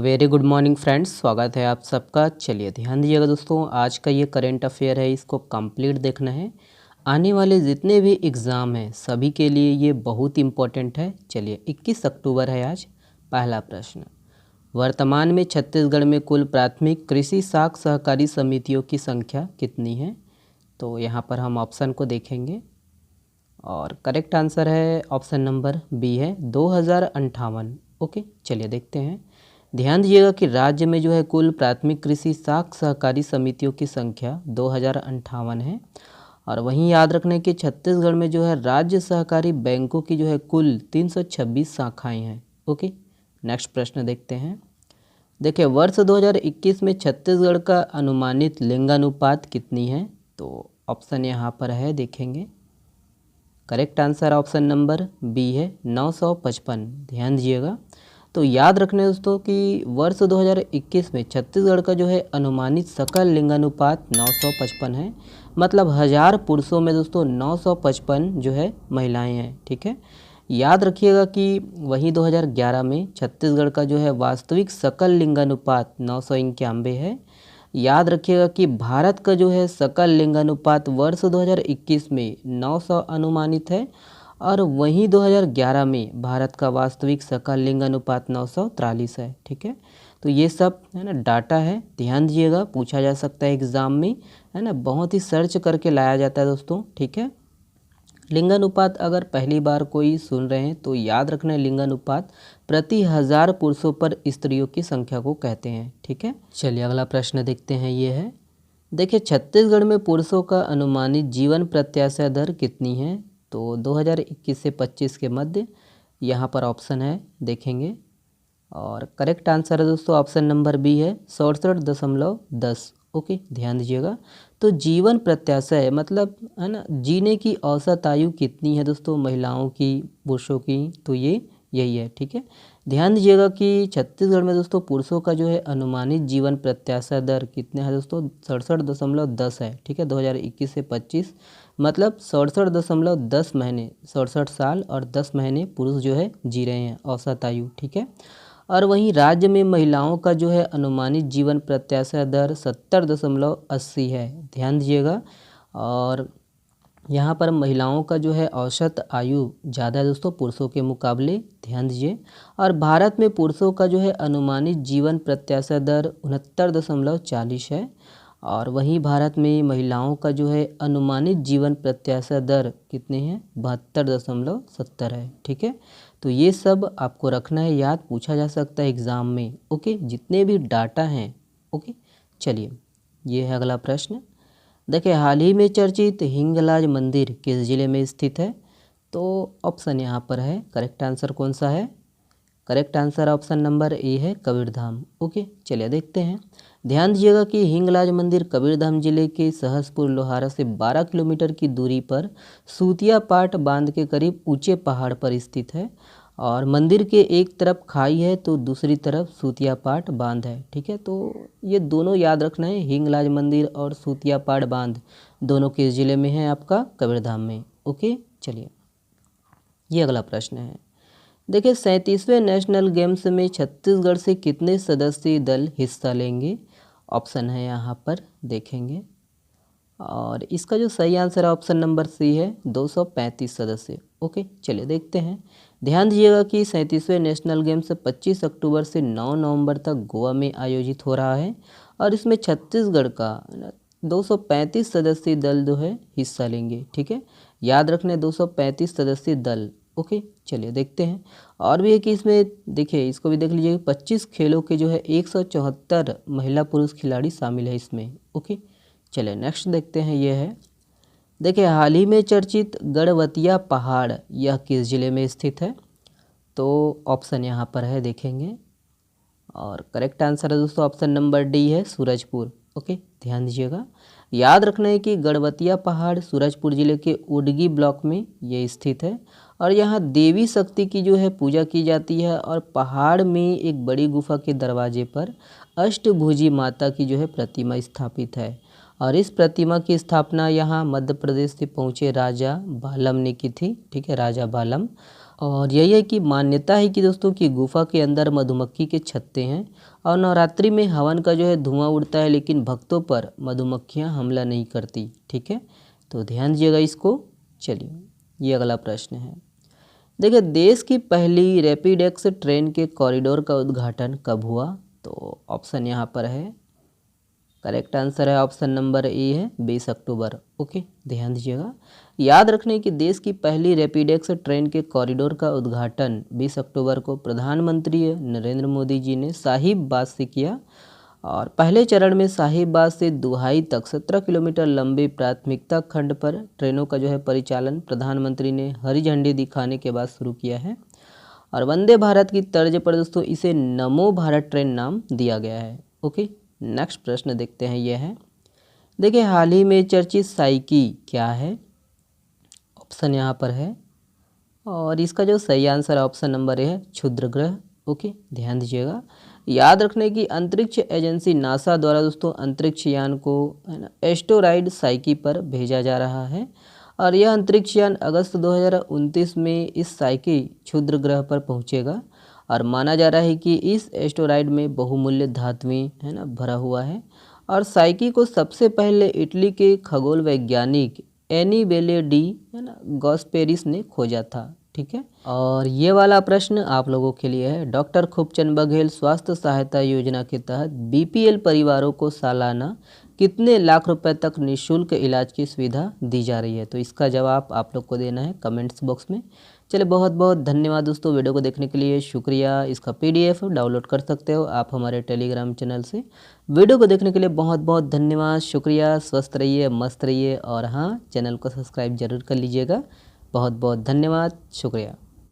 Very good morning friends, स्वागत है आप सबका। चलिए ध्यान दीजिएगा दोस्तों, आज का ये करंट अफेयर है, इसको कंप्लीट देखना है। आने वाले जितने भी एग्ज़ाम हैं सभी के लिए ये बहुत इंपॉर्टेंट है। चलिए 21 अक्टूबर है आज। पहला प्रश्न, वर्तमान में छत्तीसगढ़ में कुल प्राथमिक कृषि साख सहकारी समितियों की संख्या कितनी है? तो यहाँ पर हम ऑप्शन को देखेंगे और करेक्ट आंसर है ऑप्शन नंबर बी है 2058। ओके, चलिए देखते हैं। ध्यान दीजिएगा कि राज्य में जो है कुल प्राथमिक कृषि साख सहकारी समितियों की संख्या 2058 है। और वहीं याद रखने के छत्तीसगढ़ में जो है राज्य सहकारी बैंकों की जो है कुल 326 शाखाएं हैं। ओके, नेक्स्ट प्रश्न देखते हैं। देखिए, वर्ष 2021 में छत्तीसगढ़ का अनुमानित लिंगानुपात कितनी है? तो ऑप्शन यहाँ पर है, देखेंगे। Correct answer option number B है 955। ध्यान दीजिएगा। तो याद रखने दोस्तों कि वर्ष 2021 में छत्तीसगढ़ का जो है अनुमानित सकल लिंगानुपात 955 है। मतलब 1000 पुरुषों में दोस्तों 955 जो है महिलाएं हैं। ठीक है, याद रखिएगा कि वहीं 2011 में छत्तीसगढ़ का जो है वास्तविक सकल लिंगानुपात 991 है। याद रखिएगा कि भारत का जो है सकल लिंगानुपात वर्ष 2021 में 900 अनुमानित है। और वहीं 2011 में भारत का वास्तविक सकल लिंगानुपात 943 है। ठीक है, तो ये सब है ना डाटा है, ध्यान दीजिएगा, पूछा जा सकता है एग्ज़ाम में, है ना, बहुत ही सर्च करके लाया जाता है दोस्तों। ठीक है, लिंगानुपात अगर पहली बार कोई सुन रहे हैं तो याद रखना है, लिंगानुपात प्रति 1000 पुरुषों पर स्त्रियों की संख्या को कहते हैं। ठीक है, चलिए अगला प्रश्न देखते हैं। ये है, देखिए, छत्तीसगढ़ में पुरुषों का अनुमानित जीवन प्रत्याशा दर कितनी है? तो 2021 से 25 के मध्य यहाँ पर ऑप्शन है, देखेंगे। और करेक्ट आंसर है दोस्तों ऑप्शन नंबर बी है 67.10। ओके, ध्यान दीजिएगा। तो जीवन प्रत्याशा है, मतलब है ना, जीने की औसत आयु कितनी है दोस्तों महिलाओं की, पुरुषों की, तो ये यही है। ठीक है, ध्यान दीजिएगा कि छत्तीसगढ़ में दोस्तों पुरुषों का जो है अनुमानित जीवन प्रत्याशा दर कितना है दोस्तों? 67.10 है। ठीक है, 2021 से 25 मतलब 67.10 महीने, 67 साल और 10 महीने पुरुष जो है जी रहे हैं औसत आयु। ठीक है, और वहीं राज्य में महिलाओं का जो है अनुमानित जीवन प्रत्याशा दर 70.80 है। ध्यान दीजिएगा। और यहाँ पर महिलाओं का जो है औसत आयु ज़्यादा है दोस्तों पुरुषों के मुकाबले, ध्यान दीजिए। और भारत में पुरुषों का जो है अनुमानित जीवन प्रत्याशा दर 69.40 है। और वहीं भारत में महिलाओं का जो है अनुमानित जीवन प्रत्याशा दर कितने हैं? 72.70 है। ठीक है, तो ये सब आपको रखना है याद, पूछा जा सकता है एग्ज़ाम में। ओके, जितने भी डाटा हैं। ओके, चलिए ये है अगला प्रश्न। देखिए, हाल ही में चर्चित हिंगलाज मंदिर किस जिले में स्थित है? तो ऑप्शन यहाँ पर है, करेक्ट आंसर कौन सा है? Correct answer option number A है कबीरधाम। ओके, चलिए देखते हैं। ध्यान दीजिएगा कि हिंगलाज मंदिर कबीरधाम जिले के सहसपुर लोहारा से 12 किलोमीटर की दूरी पर सूतिया पाट बांध के करीब ऊंचे पहाड़ पर स्थित है। और मंदिर के एक तरफ खाई है तो दूसरी तरफ सूतिया पाट बांध है। ठीक है, तो ये दोनों याद रखना है, हिंगलाज मंदिर और सूतिया पाट बांध दोनों किस जिले में है? आपका कबीरधाम में। ओके, चलिए ये अगला प्रश्न है। देखिए, 37वें नेशनल गेम्स में छत्तीसगढ़ से कितने सदस्यीय दल हिस्सा लेंगे? ऑप्शन है यहाँ पर, देखेंगे। और इसका जो सही आंसर है ऑप्शन नंबर सी है 235 सदस्य। ओके, चलिए देखते हैं। ध्यान दीजिएगा कि 37वें नेशनल गेम्स 25 अक्टूबर से 9 नवंबर तक गोवा में आयोजित हो रहा है। और इसमें छत्तीसगढ़ का 235 सदस्यीय दल जो है हिस्सा लेंगे। ठीक है, याद रखने 235 सदस्यीय दल। ओके, चलिए देखते हैं। और भी है कि इसमें देखिए, इसको भी देख लीजिए, 25 खेलों के जो है 174 महिला पुरुष खिलाड़ी शामिल है इसमें। ओके, चलिए नेक्स्ट देखते हैं। ये है, देखिए, हाल ही में चर्चित गढ़वतिया पहाड़ यह किस जिले में स्थित है? तो ऑप्शन यहाँ पर है, देखेंगे। और करेक्ट आंसर है दोस्तों ऑप्शन नंबर डी है सूरजपुर। ओके, ध्यान दीजिएगा। याद रखना है कि गढ़वतिया पहाड़ सूरजपुर जिले के उडगी ब्लॉक में ये स्थित है। और यहाँ देवी शक्ति की जो है पूजा की जाती है। और पहाड़ में एक बड़ी गुफा के दरवाजे पर अष्टभुजी माता की जो है प्रतिमा स्थापित है। और इस प्रतिमा की स्थापना यहाँ मध्य प्रदेश से पहुँचे राजा बालम ने की थी। ठीक है, राजा बालम। और यही है कि मान्यता है कि दोस्तों कि गुफा के अंदर मधुमक्खी के छत्ते हैं और नवरात्रि में हवन का जो है धुआं उड़ता है, लेकिन भक्तों पर मधुमक्खियां हमला नहीं करती। ठीक है, तो ध्यान दीजिएगा इसको। चलिए ये अगला प्रश्न है। देखिए, देश की पहली रैपिडेक्स ट्रेन के कॉरिडोर का उद्घाटन कब हुआ? तो ऑप्शन यहाँ पर है, करेक्ट आंसर है ऑप्शन नंबर ए है 20 अक्टूबर। ओके, ध्यान दीजिएगा। याद रखने कि देश की पहली रैपिडेक्स ट्रेन के कॉरिडोर का उद्घाटन 20 अक्टूबर को प्रधानमंत्री नरेंद्र मोदी जी ने साहिबबाद से किया और पहले चरण में साहिबबाद से दुहाई तक 17 किलोमीटर लंबे प्राथमिकता खंड पर ट्रेनों का जो है परिचालन प्रधानमंत्री ने हरी झंडी दिखाने के बाद शुरू किया है। और वंदे भारत की तर्ज पर दोस्तों इसे नमो भारत ट्रेन नाम दिया गया है। ओके, नेक्स्ट प्रश्न देखते हैं, यह है, देखिए हाल ही में चर्चित साइकी क्या है? ऑप्शन यहाँ पर है और इसका जो सही आंसर है ऑप्शन नंबर ए है क्षुद्र ग्रह। ओके, ध्यान दीजिएगा। याद रखने की अंतरिक्ष एजेंसी नासा द्वारा दोस्तों अंतरिक्ष यान को है ना एस्टेरॉयड साइकी पर भेजा जा रहा है और यह अंतरिक्ष यान अगस्त 2029 में इस साइकी क्षुद्र ग्रह पर पहुंचेगा और माना जा रहा है कि इस एस्टेरॉयड में बहुमूल्य धातुएं है ना भरा हुआ है। और साइकी को सबसे पहले इटली के खगोल वैज्ञानिक एनीबेले डी है ना गॉस्पेरिस ने खोजा था। ठीक है, और ये वाला प्रश्न आप लोगों के लिए है। डॉक्टर खूबचंद बघेल स्वास्थ्य सहायता योजना के तहत बीपीएल परिवारों को सालाना कितने लाख रुपए तक निःशुल्क इलाज की सुविधा दी जा रही है? तो इसका जवाब आप लोग को देना है कमेंट्स बॉक्स में। चलिए, बहुत बहुत धन्यवाद दोस्तों, वीडियो को देखने के लिए शुक्रिया। इसका पीडीएफ डाउनलोड कर सकते हो आप हमारे टेलीग्राम चैनल से। वीडियो को देखने के लिए बहुत बहुत धन्यवाद, शुक्रिया। स्वस्थ रहिए, मस्त रहिए और हाँ, चैनल को सब्सक्राइब जरूर कर लीजिएगा। बहुत बहुत धन्यवाद, शुक्रिया।